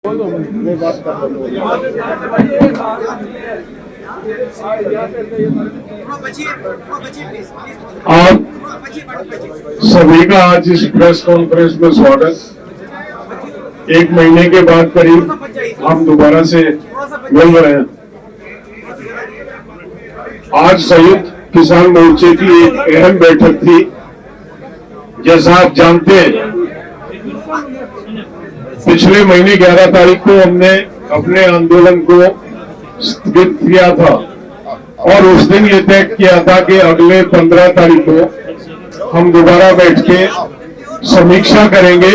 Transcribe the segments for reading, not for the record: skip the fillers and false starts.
मैं बात कर रहा हूँ। आप सभी का आज इस प्रेस कॉन्फ्रेंस में स्वागत। एक महीने के बाद करीब हम दोबारा से मिल रहे हैं। आज संयुक्त किसान मोर्चे की एक अहम बैठक थी। जैसा आप जानते हैं, पिछले महीने 11 तारीख को हमने अपने आंदोलन को स्थगित किया था और उस दिन ये तय किया था कि अगले 15 तारीख को हम दोबारा बैठ के समीक्षा करेंगे।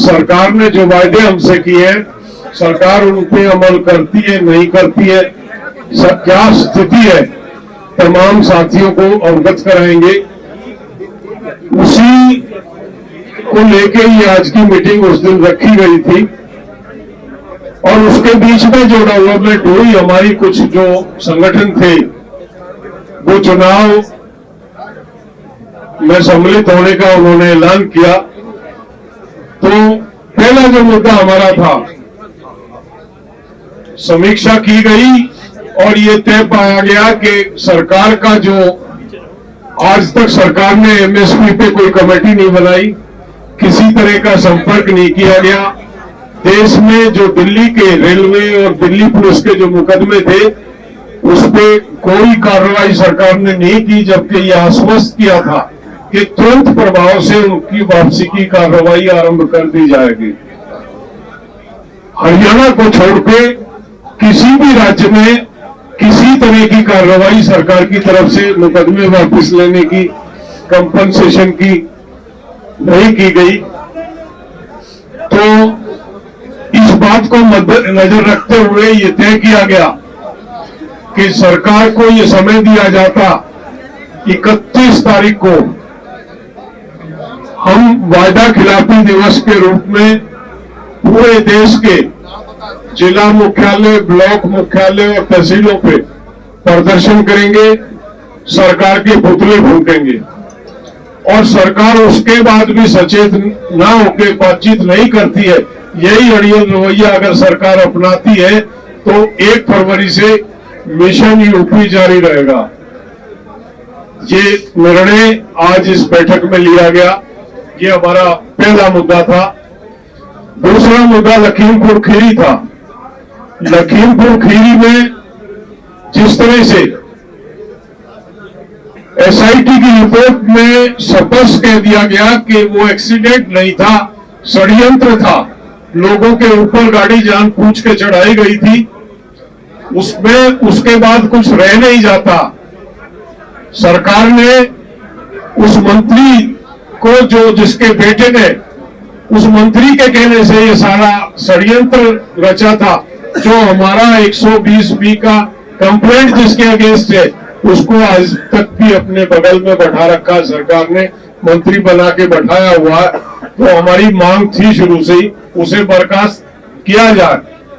सरकार ने जो वायदे हमसे किए हैं, सरकार उन पे अमल करती है नहीं करती है, क्या स्थिति है, तमाम साथियों को अवगत कराएंगे। उसी को लेके ही आज की मीटिंग उस दिन रखी गई थी और उसके बीच में जो डेवलपमेंट हुई, हमारी कुछ जो संगठन थे वो चुनाव में सम्मिलित होने का उन्होंने ऐलान किया। तो पहला जो मुद्दा हमारा था, समीक्षा की गई और ये तय पाया गया कि सरकार का जो आज तक सरकार ने एमएसपी पे कोई कमेटी नहीं बनाई, किसी तरह का संपर्क नहीं किया गया। देश में जो दिल्ली के रेलवे और दिल्ली पुलिस के जो मुकदमे थे उस पे कोई कार्रवाई सरकार ने नहीं की, जबकि ये आश्वस्त किया था कि तुरंत प्रभाव से उनकी वापसी की कार्रवाई आरंभ कर दी जाएगी। हरियाणा को छोड़ के किसी भी राज्य में किसी तरह की कार्रवाई सरकार की तरफ से मुकदमे वापस लेने की, कंपनसेशन की नहीं की गई। तो इस बात को मद्देनजर रखते हुए ये तय किया गया कि सरकार को ये समय दिया जाता 31 तारीख को हम वायदा खिलाफी दिवस के रूप में पूरे देश के जिला मुख्यालय, ब्लॉक मुख्यालय और तहसीलों पे प्रदर्शन करेंगे, सरकार के पुतले फूकेंगे और सरकार उसके बाद भी सचेत ना होकर बातचीत नहीं करती है। यही अड़ियल रवैया अगर सरकार अपनाती है तो 1 फरवरी से मिशन यूपी जारी रहेगा। ये निर्णय आज इस बैठक में लिया गया। ये हमारा पहला मुद्दा था। दूसरा मुद्दा लखीमपुर खीरी था। लखीमपुर खीरी में जिस तरह से एसआईटी की रिपोर्ट में स्पष्ट कह दिया गया कि वो एक्सीडेंट नहीं था, षड्यंत्र था, लोगों के ऊपर गाड़ी जानबूझ के चढ़ाई गई थी, उसमें उसके बाद कुछ रह नहीं जाता। सरकार ने उस मंत्री को, जो जिसके बेटे ने उस मंत्री के कहने से ये सारा षड्यंत्र रचा था, जो हमारा 120B का कंप्लेंट जिसके अगेंस्ट है उसको आज तक भी अपने बगल में बैठा रखा सरकार ने, मंत्री बना के बैठाया हुआ। तो हमारी मांग थी शुरू से ही उसे बर्खास्त किया जाए।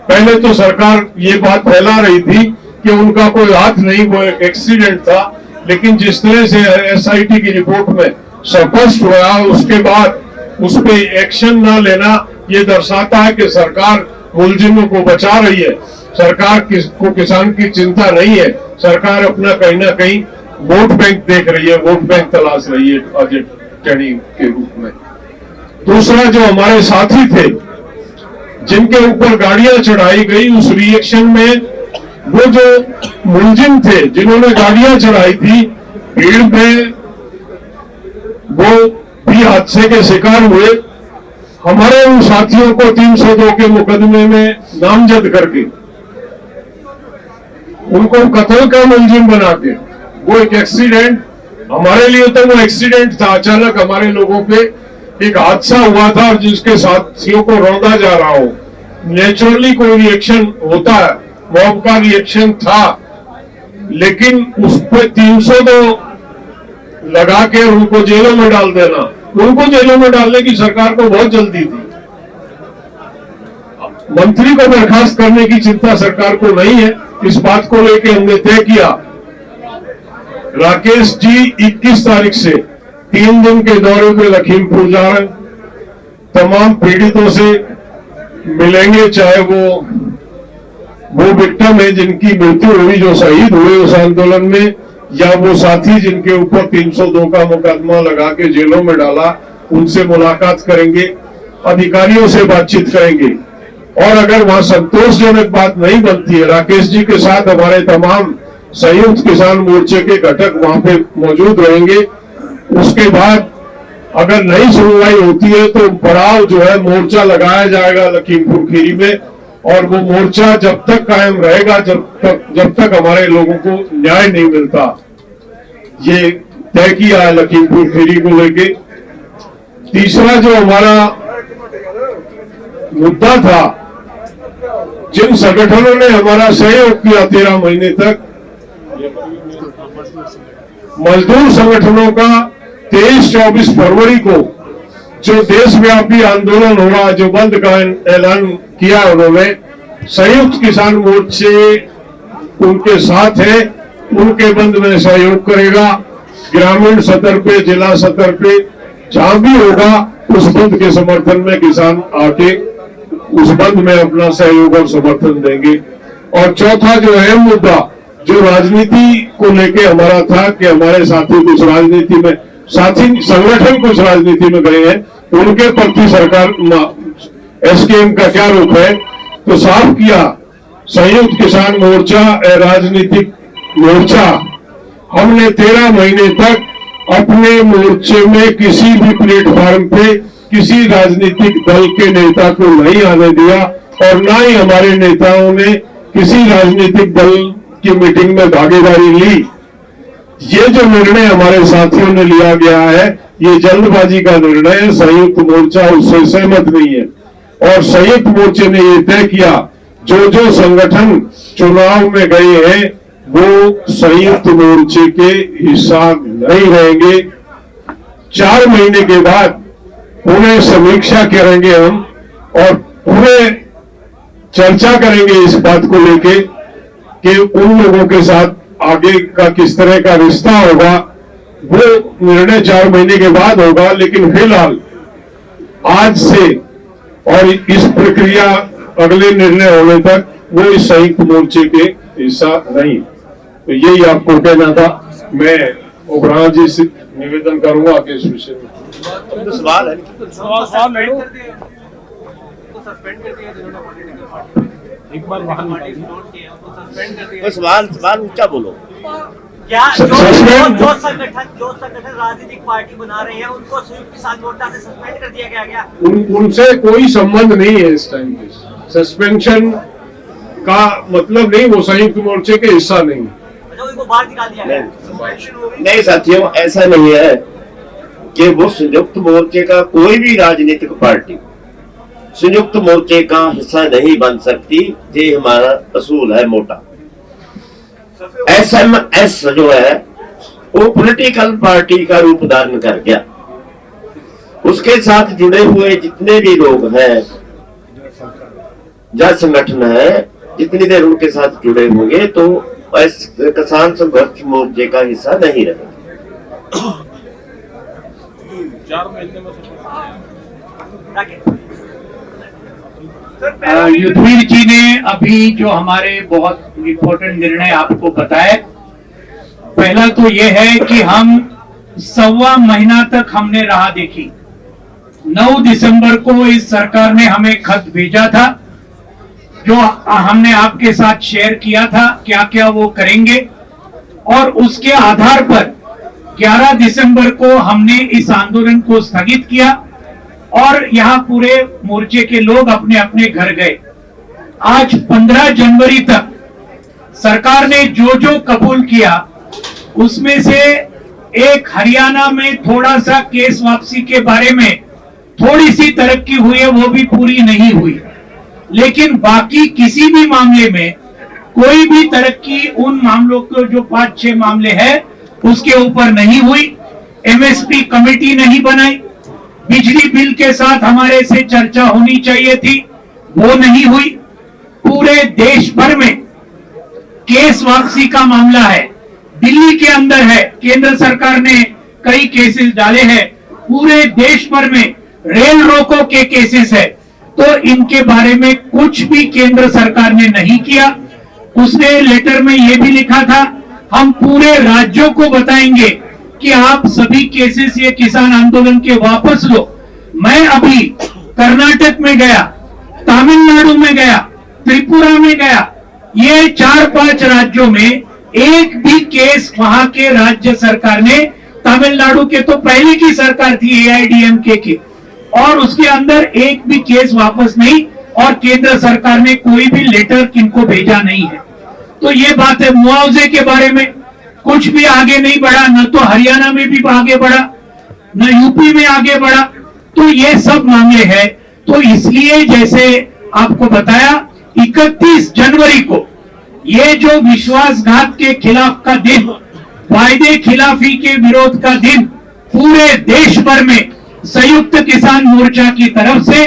पहले तो सरकार ये बात फैला रही थी कि उनका कोई हाथ नहीं, वो एक एक्सीडेंट था, लेकिन जिस तरह से एसआईटी की रिपोर्ट में स्पष्ट हुआ, उसके बाद उस पर एक्शन न लेना ये दर्शाता है कि सरकार मुलजिमों को बचा रही है, सरकार को किसान की चिंता नहीं है, सरकार अपना कहीं ना कहीं वोट बैंक देख रही है, वोट बैंक तलाश रही है अजय टर्निंग के रूप में। दूसरा, जो हमारे साथी थे जिनके ऊपर गाड़ियां चढ़ाई गई, उस रिएक्शन में वो जो मुलजिम थे जिन्होंने गाड़ियां चढ़ाई थी, भीड़ में वो भी हादसे के शिकार हुए। हमारे उन साथियों को 302 के मुकदमे में नामजद करके उनको कत्ल का मुलजिम बना के, वो एक एक्सीडेंट, हमारे लिए तो वो एक्सीडेंट था, अचानक हमारे लोगों पे एक हादसा हुआ था और जिसके साथियों को रौंदा जा रहा हो। नेचुरली कोई रिएक्शन होता है, मॉब का रिएक्शन था, लेकिन उस पर 302 लगा के उनको जेलों में डाल देना, उनको जेलों में डालने की सरकार को बहुत जल्दी थी। मंत्री को बर्खास्त करने की चिंता सरकार को नहीं है। इस बात को लेकर हमने तय किया, राकेश जी 21 तारीख से 3 दिन के दौरे पे लखीमपुर जा रहे हैं। तमाम पीड़ितों से मिलेंगे, चाहे वो विक्टिम है जिनकी मृत्यु हुई, जो शहीद हुए उस आंदोलन में, या वो साथी जिनके ऊपर 302 का मुकदमा लगा के जेलों में डाला, उनसे मुलाकात करेंगे, अधिकारियों से बातचीत करेंगे। और अगर वहां संतोषजनक बात नहीं बनती है, राकेश जी के साथ हमारे तमाम संयुक्त किसान मोर्चे के घटक वहां पे मौजूद रहेंगे। उसके बाद अगर नई सुनवाई होती है तो पड़ाव जो है मोर्चा लगाया जाएगा लखीमपुर खीरी में, और वो मोर्चा जब तक कायम रहेगा जब तक हमारे लोगों को न्याय नहीं मिलता। ये तय किया है लखीमपुर खीरी को लेके। तीसरा जो हमारा मुद्दा था, जिन संगठनों ने हमारा सहयोग किया 13 महीने तक, मजदूर संगठनों का 23-24 फरवरी को जो देशव्यापी आंदोलन हो रहा, जो बंद का ऐलान किया उन्होंने, संयुक्त किसान मोर्चे उनके साथ है, उनके बंद में सहयोग करेगा। ग्रामीण स्तर पे, जिला स्तर पे जहां भी होगा, उस बंद के समर्थन में किसान आके उस बंद में अपना सहयोग और समर्थन देंगे। और चौथा जो अहम मुद्दा, जो राजनीति को लेके हमारा था कि हमारे साथी कुछ राजनीति में, साथी संगठन कुछ राजनीति में गए हैं, उनके प्रति सरकार एसकेएम का क्या रुख है, तो साफ किया। संयुक्त किसान मोर्चा राजनीतिक मोर्चा, हमने 13 महीने तक अपने मोर्चे में किसी भी प्लेटफॉर्म पे किसी राजनीतिक दल के नेता को नहीं आने दिया, और ना ही हमारे नेताओं ने किसी राजनीतिक दल की मीटिंग में भागीदारी ली। ये जो निर्णय हमारे साथियों ने लिया गया है, ये जल्दबाजी का निर्णय है। संयुक्त मोर्चा उससे सहमत नहीं है, और संयुक्त मोर्चे ने ये तय किया, जो संगठन चुनाव में गए हैं वो संयुक्त मोर्चे के हिस्सा नहीं रहेंगे। 4 महीने के बाद पुनः समीक्षा करेंगे हम, और पुनः चर्चा करेंगे इस बात को लेके कि उन लोगों के साथ आगे का किस तरह का रिश्ता होगा। वो निर्णय 4 महीने के बाद होगा, लेकिन फिलहाल आज से और इस प्रक्रिया अगले निर्णय होने तक वो इस संयुक्त मोर्चे के हिस्सा नहीं। तो यही आपको कहना था। मैं ओबराय जी से निवेदन करूंगा कि इस विषय में तो सवाल है, एक बार सवाल ऊंचा बोलो। क्या जो संगठन राजनीतिक पार्टी बना रहे हैं उनको संयुक्त किसान मोर्चा से सस्पेंड कर दिया गया? उनसे कोई संबंध नहीं है इस टाइम पे। सस्पेंशन का मतलब नहीं, वो संयुक्त मोर्चे के हिस्सा नहीं। उनको बाहर निकाल दिया गया? नहीं साथियों, ऐसा नहीं है कि वो संयुक्त मोर्चे का कोई भी राजनीतिक पार्टी संयुक्त मोर्चे का हिस्सा नहीं बन सकती। ये हमारा असूल है मोटा। एसएमएस जो है वो पॉलिटिकल पार्टी का रूप धारण कर गया। उसके साथ जुड़े हुए जितने भी लोग हैं या संगठन है, जितनी देर उनके साथ जुड़े होंगे तो किसान संघर्ष मोर्चे का हिस्सा नहीं रहेगा। 4 महीने में युद्धवीर जी ने अभी जो हमारे बहुत इम्पोर्टेंट निर्णय आपको बताए, पहला तो यह है कि हम 1.25 महीना तक हमने राह देखी। 9 दिसंबर को इस सरकार ने हमें खत भेजा था, जो हमने आपके साथ शेयर किया था क्या क्या वो करेंगे, और उसके आधार पर 11 दिसंबर को हमने इस आंदोलन को स्थगित किया और यहाँ पूरे मोर्चे के लोग अपने अपने घर गए। आज 15 जनवरी तक सरकार ने जो कबूल किया, उसमें से एक हरियाणा में थोड़ा सा केस वापसी के बारे में थोड़ी सी तरक्की हुई है, वो भी पूरी नहीं हुई, लेकिन बाकी किसी भी मामले में कोई भी तरक्की उन मामलों को जो 5-6 मामले हैं उसके ऊपर नहीं हुई। एमएसपी कमेटी नहीं बनाई, बिजली बिल के साथ हमारे से चर्चा होनी चाहिए थी, वो नहीं हुई। पूरे देश भर में केस वापसी का मामला है, दिल्ली के अंदर है, केंद्र सरकार ने कई केसेस डाले हैं, पूरे देश भर में रेल रोको के केसेस है। तो इनके बारे में कुछ भी केंद्र सरकार ने नहीं किया। उसने लेटर में यह भी लिखा था, हम पूरे राज्यों को बताएंगे कि आप सभी केसेस ये किसान आंदोलन के वापस लो। मैं अभी कर्नाटक में गया, तमिलनाडु में गया, त्रिपुरा में गया, ये 4-5 राज्यों में एक भी केस वहां के राज्य सरकार ने, तमिलनाडु के तो पहले की सरकार थी AIADMK की, और उसके अंदर एक भी केस वापस नहीं, और केंद्र सरकार ने कोई भी लेटर किनको भेजा नहीं है। तो ये बात है। मुआवजे के बारे में कुछ भी आगे नहीं बढ़ा, न तो हरियाणा में भी आगे बढ़ा, न यूपी में आगे बढ़ा। तो ये सब मामले हैं। तो इसलिए जैसे आपको बताया, 31 जनवरी को ये जो विश्वासघात के खिलाफ का दिन, वायदे खिलाफी के विरोध का दिन, पूरे देश भर में संयुक्त किसान मोर्चा की तरफ से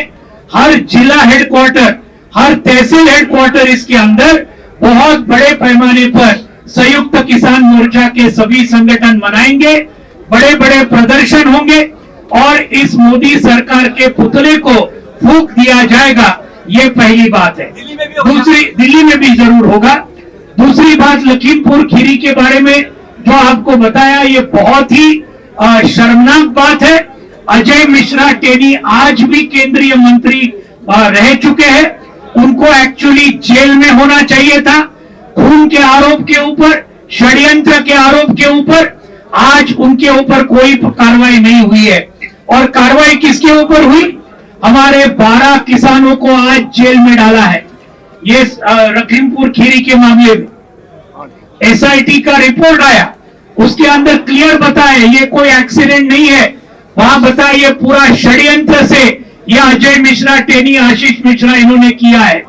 हर जिला हेडक्वार्टर, हर तहसील हेडक्वार्टर, इसके अंदर बहुत बड़े पैमाने पर संयुक्त किसान मोर्चा के सभी संगठन मनाएंगे, बड़े बड़े प्रदर्शन होंगे और इस मोदी सरकार के पुतले को फूंक दिया जाएगा। ये पहली बात है। दूसरी, दिल्ली में भी जरूर होगा। दूसरी बात, लखीमपुर खीरी के बारे में जो आपको बताया, ये बहुत ही शर्मनाक बात है। अजय मिश्रा टेनी आज भी केंद्रीय मंत्री रह चुके हैं। उनको एक्चुअली जेल में होना चाहिए था, खून के आरोप के ऊपर, षड्यंत्र के आरोप के ऊपर। आज उनके ऊपर कोई कार्रवाई नहीं हुई है। और कार्रवाई किसके ऊपर हुई? हमारे 12 किसानों को आज जेल में डाला है। ये लखीमपुर खीरी के मामले में SIT का रिपोर्ट आया, उसके अंदर क्लियर बताया ये कोई एक्सीडेंट नहीं है। वहां बताया ये पूरा षड्यंत्र से ये अजय मिश्रा टेनी, आशीष मिश्रा इन्होंने किया है।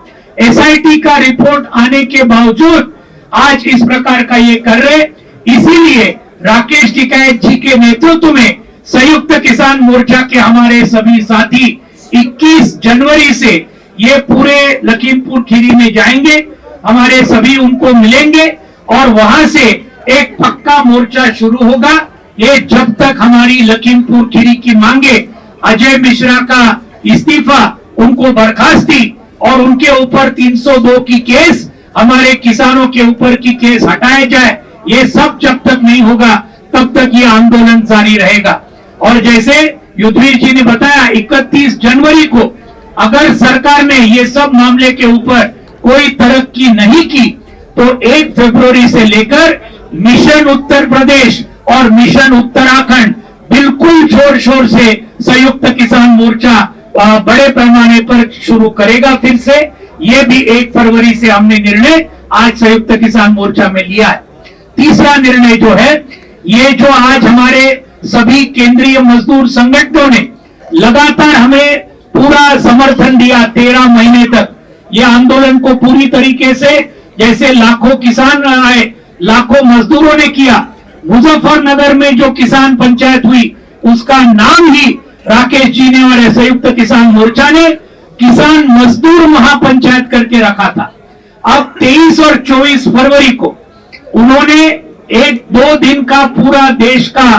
SIT का रिपोर्ट आने के बावजूद आज इस प्रकार का ये कर रहे। इसीलिए राकेश टिकैत जी के नेतृत्व में संयुक्त किसान मोर्चा के हमारे सभी साथी 21 जनवरी से ये पूरे लखीमपुर खीरी में जाएंगे, हमारे सभी उनको मिलेंगे और वहां से एक पक्का मोर्चा शुरू होगा। ये जब तक हमारी लखीमपुर खीरी की मांगे, अजय मिश्रा का इस्तीफा, उनको बर्खास्ती और उनके ऊपर 302 की केस, हमारे किसानों के ऊपर की केस हटाए जाए, ये सब जब तक नहीं होगा तब तक ये आंदोलन जारी रहेगा। और जैसे युद्धवीर जी ने बताया, 31 जनवरी को अगर सरकार ने ये सब मामले के ऊपर कोई तरक्की नहीं की तो 1 फरवरी से लेकर मिशन उत्तर प्रदेश और मिशन उत्तराखंड बिल्कुल जोर शोर से संयुक्त किसान मोर्चा बड़े पैमाने पर शुरू करेगा फिर से। ये भी 1 फरवरी से हमने निर्णय आज संयुक्त किसान मोर्चा में लिया है। तीसरा निर्णय जो है, ये जो आज हमारे सभी केंद्रीय मजदूर संगठनों ने लगातार हमें पूरा समर्थन दिया 13 महीने तक, ये आंदोलन को पूरी तरीके से, जैसे लाखों किसान आए, लाखों मजदूरों ने किया। मुजफ्फरनगर में जो किसान पंचायत हुई उसका नाम ही राकेश जी ने और संयुक्त किसान मोर्चा ने किसान मजदूर महापंचायत करके रखा था। अब 23 और 24 फरवरी को उन्होंने 1-2 दिन का पूरा देश का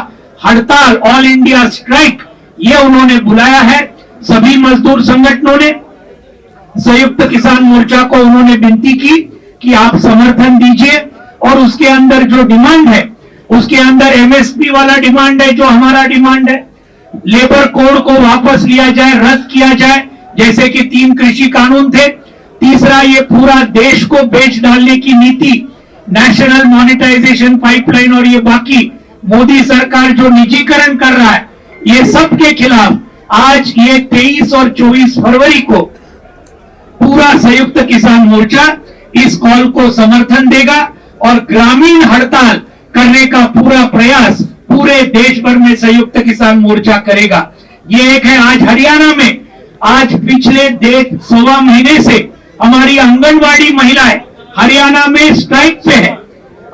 हड़ताल, ऑल इंडिया स्ट्राइक, ये उन्होंने बुलाया है। सभी मजदूर संगठनों ने संयुक्त किसान मोर्चा को उन्होंने विनती की कि आप समर्थन दीजिए और उसके अंदर जो डिमांड है, उसके अंदर MSP वाला डिमांड है, जो हमारा डिमांड है, लेबर कोड को वापस लिया जाए, रद्द किया जाए, जैसे कि 3 कृषि कानून थे। तीसरा, ये पूरा देश को बेच डालने की नीति, नेशनल मॉनिटाइजेशन पाइपलाइन और ये बाकी मोदी सरकार जो निजीकरण कर रहा है, ये सब के खिलाफ आज ये 23 और 24 फरवरी को पूरा संयुक्त किसान मोर्चा इस कॉल को समर्थन देगा और ग्रामीण हड़ताल करने का पूरा प्रयास पूरे देश भर में संयुक्त किसान मोर्चा करेगा। ये एक है। आज हरियाणा में, आज पिछले 1.25 महीने से हमारी आंगनवाड़ी महिलाएं हरियाणा में स्ट्राइक पे है।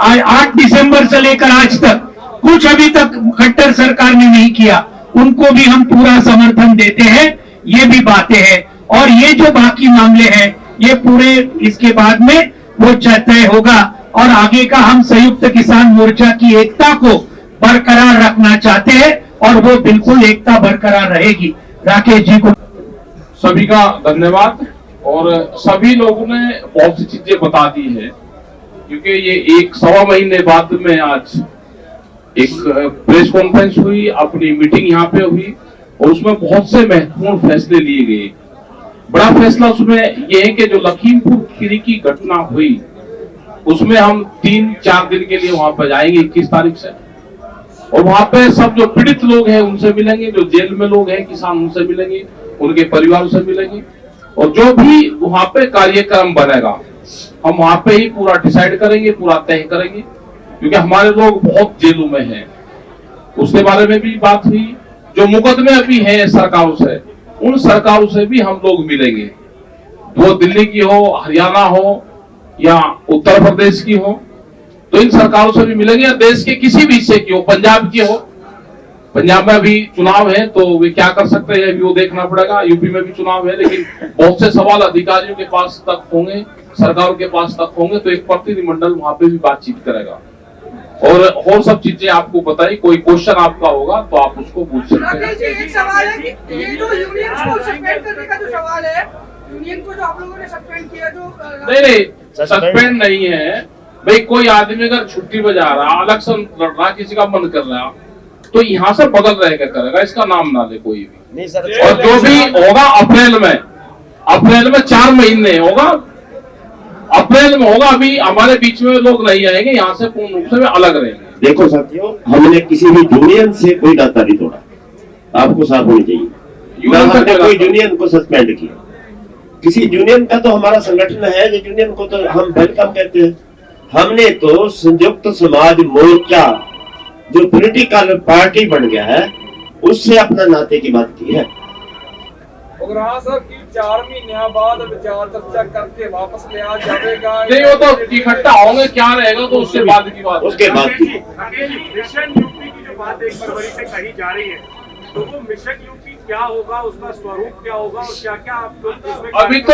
आज 8 दिसंबर से लेकर आज तक कुछ अभी तक खट्टर सरकार ने नहीं किया, उनको भी हम पूरा समर्थन देते हैं। ये भी बातें हैं और ये जो बाकी मामले हैं ये पूरे इसके बाद में वो तय होगा और आगे का हम संयुक्त किसान मोर्चा की एकता को बरकरार रखना चाहते हैं और वो बिल्कुल एकता बरकरार रहेगी। राकेश जी को सभी का धन्यवाद। और सभी लोगों ने बहुत सी चीजें बता दी है, क्योंकि ये एक सवा महीने बाद में आज एक प्रेस कॉन्फ्रेंस हुई, अपनी मीटिंग यहाँ पे हुई और उसमें बहुत से महत्वपूर्ण फैसले लिए गए। बड़ा फैसला उसमें यह है कि जो लखीमपुर खीरी की घटना हुई उसमें हम 3-4 दिन के लिए वहां पर जाएंगे 21 तारीख से, और वहां पे सब जो पीड़ित लोग हैं उनसे मिलेंगे, जो जेल में लोग हैं किसान उनसे मिलेंगे, उनके परिवारों से मिलेंगे, और जो भी वहां पे कार्यक्रम बनेगा हम वहां पे ही पूरा डिसाइड करेंगे, पूरा तय करेंगे, क्योंकि हमारे लोग बहुत जेलों में हैं। उसके बारे में भी बात हुई। जो मुकदमे अभी हैं सरकारों से, उन सरकारों से भी हम लोग मिलेंगे, वो दिल्ली की हो, हरियाणा हो या उत्तर प्रदेश की हो, तो इन सरकारों से भी मिलेंगे, या देश के किसी भी हिस्से की हो, पंजाब की हो, पंजाब में अभी चुनाव है तो वे क्या कर सकते हैं अभी वो देखना पड़ेगा, यूपी में भी चुनाव है, लेकिन बहुत से सवाल अधिकारियों के पास तक होंगे, सरकारों के पास तक होंगे, तो एक प्रतिनिधिमंडल वहां पे भी बातचीत करेगा और सब चीजें आपको बताई। कोई क्वेश्चन आपका होगा तो आप उसको पूछ सकते हैं। एक सवाल है कि ये जो यूनियन को सस्पेंड करने का जो सवाल है, यूनियन को जो आप लोगों ने सस्पेंड किया, जो नहीं सस्पेंड नहीं है भाई। कोई आदमी अगर छुट्टी में जा रहा, इलेक्शन लड़ रहा, किसी का मन कर रहा, तो यहाँ से बदल रहे क्या करेगा, इसका नाम ना ले कोई भी। नहीं सर, और जो भी होगा अप्रैल में 4 महीने होगा, अप्रैल में होगा। अभी हमारे बीच में लोग नहीं आएंगे, यहाँ से पूर्ण रूप से अलग रहेंगे। देखो साथियों, हमने किसी भी यूनियन से कोई नाता नहीं तोड़ा, आपको साफ होनी चाहिए। हमने कोई यूनियन को सस्पेंड किया, किसी यूनियन का तो हमारा संगठन है, जो यूनियन को तो हम वेलकम कहते हैं। हमने तो संयुक्त समाज मोर्चा जो पॉलिटिकल पार्टी बन गया है उससे अपना नाते की बात की है। उग्रहा सर की 4 महीने बाद विचार चर्चा करके वापस लिया जाएगा। नहीं, वो तो इकट्ठा होंगे, क्या रहेगा तो उसके बाद की बात। उसके बाद की मिशन यूपी की जो बात 1 फरवरी से कही जा रही है, तो वो मिशन यूपी क्या होगा, उसका स्वरूप क्या होगा और क्या क्या आप लोग इसमें अभी तो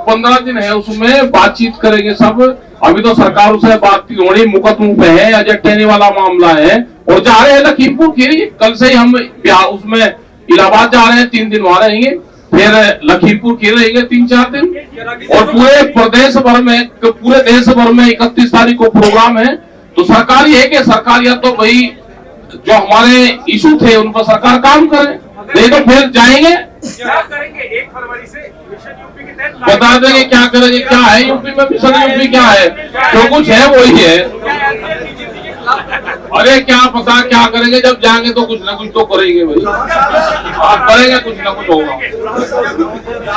15 दिन है, उसमें बातचीत करेंगे सब। अभी तो सरकारों से बातचीत हो रही, मुकदमों पे है, अजटेने वाला मामला है, और जा रहे हैं लखीमपुर खीरी। कल से ही हम उसमें इलाहाबाद जा रहे हैं, 3 दिन वहां रहेंगे, फिर लखीमपुर खीरी रहेंगे 3-4 दिन, और पूरे प्रदेश भर में, पूरे देश भर में 31 तारीख को प्रोग्राम है। तो सरकार ये है कि सरकार या तो भाई जो हमारे इशू थे उन पर सरकार काम करे, नहीं तो फिर जाएंगे, क्या करेंगे 1 फरवरी से मिशन यूपी के तहत बता देंगे क्या करेंगे। क्या है यूपी में मिशन यूपी, क्या है, जो कुछ है वही है। अरे क्या पता क्या करेंगे, जब जाएंगे तो कुछ ना कुछ तो करेंगे भाई, आप करेंगे, कुछ ना कुछ होगा,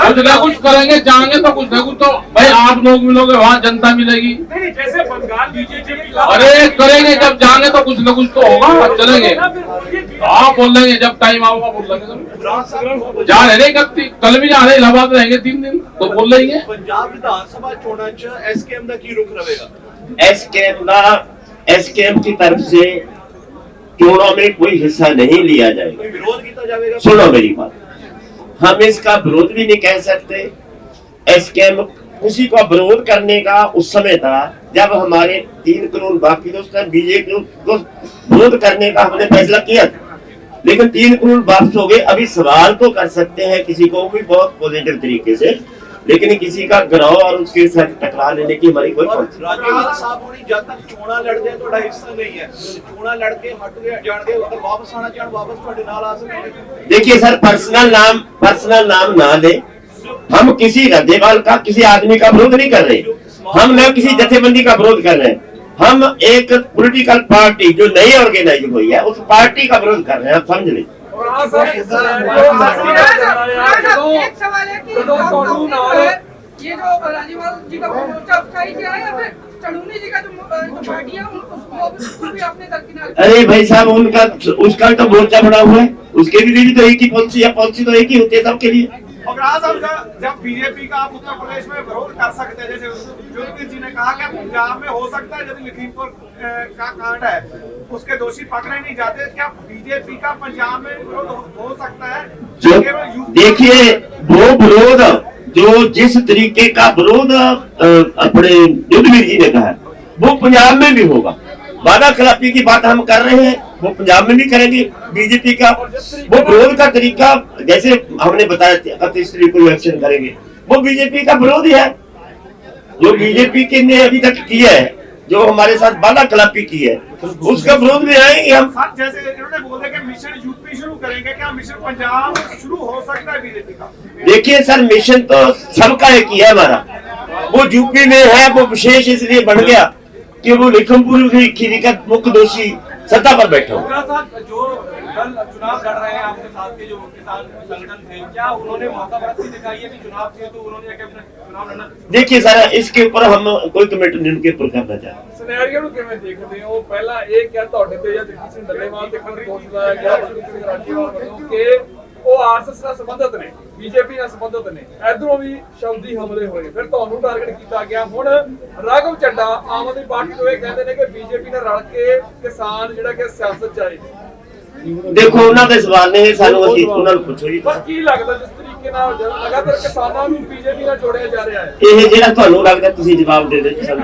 कुछ ना कुछ करेंगे, जाएंगे तो कुछ ना कुछ तो भाई आप लोग मिलोगे, वहाँ जनता मिलेगी। जैसे बंगाल बीजेपी, अरे करेंगे, जब जाएंगे तो कुछ ना कुछ तो होगा, चलेंगे। हाँ बोल लेंगे, जब टाइम आऊंगा बोल लेंगे। जा रहे कल भी जा रहे, इलाहाबाद रहेंगे 3 दिन, तो बोल लेंगे। पंजाब विधानसभा चुनाव च एसकेएम ਦਾ ਕੀ रुख रहेगा? एसकेएम की तरफ से चुनाव में कोई हिस्सा नहीं लिया जाएगा, कोई विरोध किया जाएगा? सुनो मेरी बात, हम इसका विरोध भी नहीं कह सकते। एसकेएम किसी को विरोध करने का उस समय था जब हमारे 3 कानून बाकी थे, उस टाइम बीजेपी को विरोध करने का हमने फैसला किया था, लेकिन 3 कानून वापस हो गए। अभी सवाल तो कर सकते हैं किसी को भी बहुत पॉजिटिव तरीके से, लेकिन किसी का गिराव और उसके साथ टकरा लेने की हमारी कोई राजपाल साहब होनी जब तक चोणा लड़ते हैं तो हिस्सा नहीं है, चोणा लड़के हट गए जान गए, अगर वापस आना चाहन वापस ਤੁਹਾਡੇ ਨਾਲ आ सकते। देखिए सर, पर्सनल नाम ना ले, हम किसी राज्यपाल का, किसी आदमी का विरोध नहीं कर रहे, हम न किसी जथेबंदी का विरोध कर रहे हैं। हम एक पॉलिटिकल पार्टी जो नई ऑर्गेनाइज हुई है उस पार्टी का विरोध कर रहे हैं, आप समझ लीजिए। एक सवाल है कि ये जो राज्यपाल जी का मोर्चा उसका ही किया है या फिर चढ़ूनी जी का जो पार्टी है उसको भी आपने दरकिनार? अरे भाई साहब, उसका तो मोर्चा बना हुआ है, उसके भी तो एक ही पॉलिसी है, पॉलिसी तो एक ही होती है सबके लिए। उग्रहा साहब, जब बीजेपी का आप उत्तर प्रदेश में विरोध कर सकते हैं, जैसे ज्योति जी ने कहा कि पंजाब में हो सकता है यदि लखीमपुर का कांड है उसके दोषी पकड़े नहीं जाते, क्या बीजेपी का पंजाब में विरोध हो सकता है? देखिए, वो विरोध जो जिस तरीके का विरोध अपने युद्धवीर जी ने कहा वो पंजाब में भी होगा, वादा खिलाफी की बात हम कर रहे हैं, वो पंजाब में भी करेंगे। बीजेपी का वो विरोध का तरीका, जैसे हमने बताया 31 को एक्शन करेंगे, वो बीजेपी का विरोध है। जो बीजेपी के ने अभी तक किया है, जो हमारे साथ वादा खिलाफी की है, उसका विरोध में आएंगे हम। जैसे इन्होंने बोला कि मिशन यूपी शुरू करेंगे, क्या मिशन पंजाब शुरू हो सकता है बीजेपी का? देखिए सर, मिशन तो सबका एक ही है हमारा, वो यूपी में है, वो विशेष इसलिए बन गया कि वो लखीमपुर खीरी का मुख्य दोषी सत्ता पर बैठा हो। जो दल चुनाव लड़ रहे हैं आपके साथ के जो किसान संगठन थे, क्या उन्होंने मौका परस्ती दिखाई है कि चुनाव थे तो उन्होंने आके अपना चुनाव लड़ना? देखिए सर, इसके ऊपर हम कोई कमेंट उनके ऊपर करना चाहते। ਸਿਨੈਰੀਓ ਨੂੰ ਕਿਵੇਂ ਦੇਖਦੇ ਹੋ? ਪਹਿਲਾਂ ਇਹ ਕਿਹਾ ਤੁਹਾਡੇ ਤੇ ਜਾਂ ਜਗਜੀਤ ਸਿੰਘ ਡੱਲੇਵਾਲ ਤੇ ਖੰਡ ਦੋਸ਼ ਲਾਇਆ ਗਿਆ ਸਿੰਘ ਰਾਜੀਵਾਲ ਵੱਲੋਂ ਕਿ ਉਹ ਆਰਐਸਐਸ ਨਾਲ ਸੰਬੰਧਿਤ ਨੇ, ਬੀਜੇਪੀ ਨਾਲ ਸੰਬੰਧਿਤ ਨੇ, ਇਧਰੋਂ ਵੀ ਸ਼ਬਦੀ ਹਮਲੇ ਹੋਏ, ਫਿਰ ਤੁਹਾਨੂੰ ਟਾਰਗੇਟ ਕੀਤਾ ਗਿਆ। ਹੁਣ ਰਾਘਵ ਚੱਡਾ ਆਮ ਆਦਮੀ ਪਾਰਟੀ ਤੋਂ ਇਹ ਕਹਿੰਦੇ ਨੇ ਕਿ ਬੀਜੇਪੀ ਨਾਲ ਰਲ ਕੇ ਕਿਸਾਨ ਜਿਹੜਾ ਕਿ ਸਿਆਸਤ ਚ ਆਏ। ਦੇਖੋ ਉਹਨਾਂ ਦੇ ਸਵਾਲ ਨੇ, ਸਾਨੂੰ ਅਸੀਂ ਉਹਨਾਂ ਨੂੰ ਪੁੱਛੋ ਜੀ। ਪਰ ਕੀ ਲੱਗਦਾ ਜਿਸ ਤਰੀਕੇ ਨਾਲ ਲਗਾਤਾਰ ਕਿਸਾਨਾਂ ਨੂੰ ਬੀਜੇਪੀ ਨਾਲ ਜੋੜਿਆ ਜਾ ਰਿਹਾ ਹੈ, ਇਹ ਜਿਹੜਾ ਤੁਹਾਨੂੰ ਲੱਗਦਾ ਤੁਸੀਂ ਜਵਾਬ ਦੇ ਦਿਓ ਸਾਨੂੰ।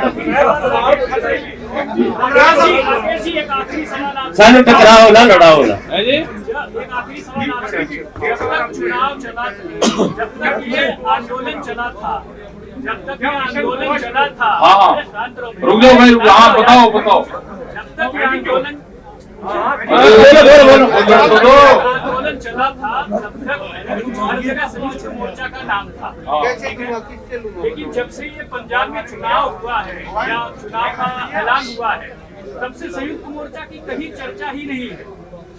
एक आखिरी सवाल आप ਸਾਨੂੰ टकराओ ना, लड़ाओ ना। एक आखिरी सवाल आपसे, जब तक चुनाव चला था, जब तक ये आंदोलन चला था, जब तक ये आंदोलन चला था, रुक जाओ भाई, हाँ बताओ बताओ। जब तक ये आंदोलन बोलो। आंदोलन चला था, तब तक हर जगह संयुक्त मोर्चा का नाम था। लेकिन जब से ये पंजाब में चुनाव हुआ है या चुनाव का ऐलान हुआ है, तब से संयुक्त मोर्चा की कहीं चर्चा ही नहीं है।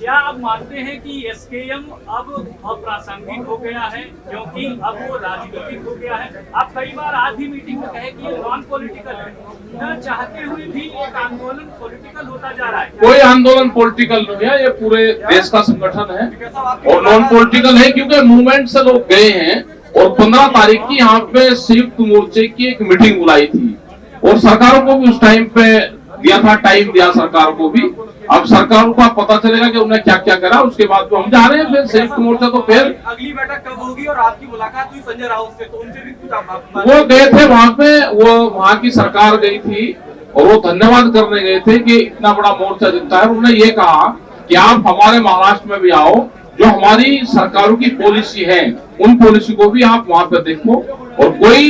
क्या आप मानते हैं कि एसकेएम अब अप्रासंगिक हो गया है क्योंकि अब वो राजनीतिक हो गया है? आप कई बार आज भी मीटिंग में कहे कि ये नॉन पॉलिटिकल है, न चाहते हुए भी एक आंदोलन पॉलिटिकल होता जा रहा है। कोई आंदोलन पॉलिटिकल नहीं है, ये पूरे देश का संगठन है और नॉन पॉलिटिकल है, क्योंकि मूवमेंट से लोग गए हैं। और 15 तारीख की यहाँ पे संयुक्त मोर्चे की एक मीटिंग बुलाई थी और सरकारों को भी उस टाइम पे दिया था, टाइम दिया सरकार को भी। अब सरकारों को पता चलेगा कि उन्हें क्या क्या करा, उसके बाद तो हम जा रहे हैं फिर संयुक्त मोर्चा। तो फिर अगली बैठक कब होगी और आपकी मुलाकात हुई संजय राउत से, तो उनसे भी कुछ आप वो गए थे वहां पे, वो वहां की सरकार गई थी और वो धन्यवाद करने गए थे कि इतना बड़ा मोर्चा जितना है। उन्होंने ये कहा कि आप हमारे महाराष्ट्र में भी आओ, जो हमारी सरकारों की पॉलिसी है उन पॉलिसी को भी आप वहां पे देखो, और कोई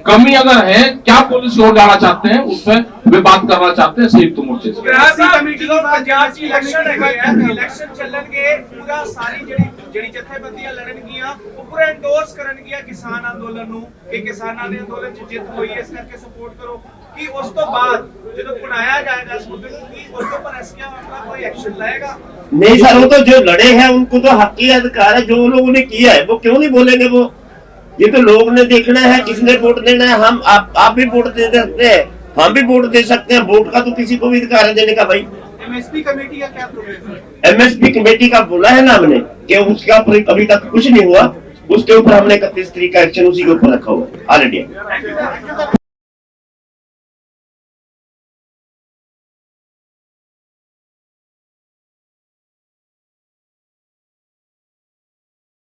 कमी अगर है, क्या पॉलिसी और लाना चाहते हैं उसमें वे बात करना चाहते हैं संयुक्त मोर्चे से। इलेक्शन ਚੱਲਣਗੇ, ਪੂਰਾ ਸਾਰੀ ਜਿਹੜੀ ਜਥੇਬੰਦੀਆਂ ਲੜਨਗੀਆਂ ਉਹ ਪੂਰਾ ਐਂਡੋਰਸ ਕਰਨਗੀਆਂ ਕਿਸਾਨ ਅੰਦੋਲਨ ਨੂੰ ਕਿ ਕਿਸਾਨਾਂ ਦੇ ਅੰਦੋਲਨ 'ਚ ਜਿੱਤ ਹੋਈ ਹੈ, ਇਸ ਕਰਕੇ ਸਪੋਰਟ ਕਰੋ। ਕਿ ਉਸ ਤੋਂ ਬਾਅਦ ਜਦੋਂ ਪੁਣਾਇਆ ਜਾਏਗਾ ਇਸ ਮੁੱਦੇ ਨੂੰ, ਕਿ ਉਸ ਤੋਂ पर एसकेएम अपना कोई एक्शन लेगा? नहीं सर, वो तो जो लड़े हैं उनको तो हक अधिकार है, जो लोगों ने किया है वो क्यों नहीं बोलेंगे? वो ये तो लोग ने देखना है, किसने वोट देना है। हम आप भी वोट दे सकते हैं, हम भी वोट दे सकते हैं। वोट का तो किसी को भी अधिकार है देने का भाई। एमएसपी कमेटी का क्या प्रोग्रेस है? एमएसपी कमेटी का बोला है ना हमने कि उसका अभी तक कुछ नहीं हुआ, उसके ऊपर हमने 31 तारीख का एक्शन उसी के ऊपर रखा हुआ है ऑलरेडी।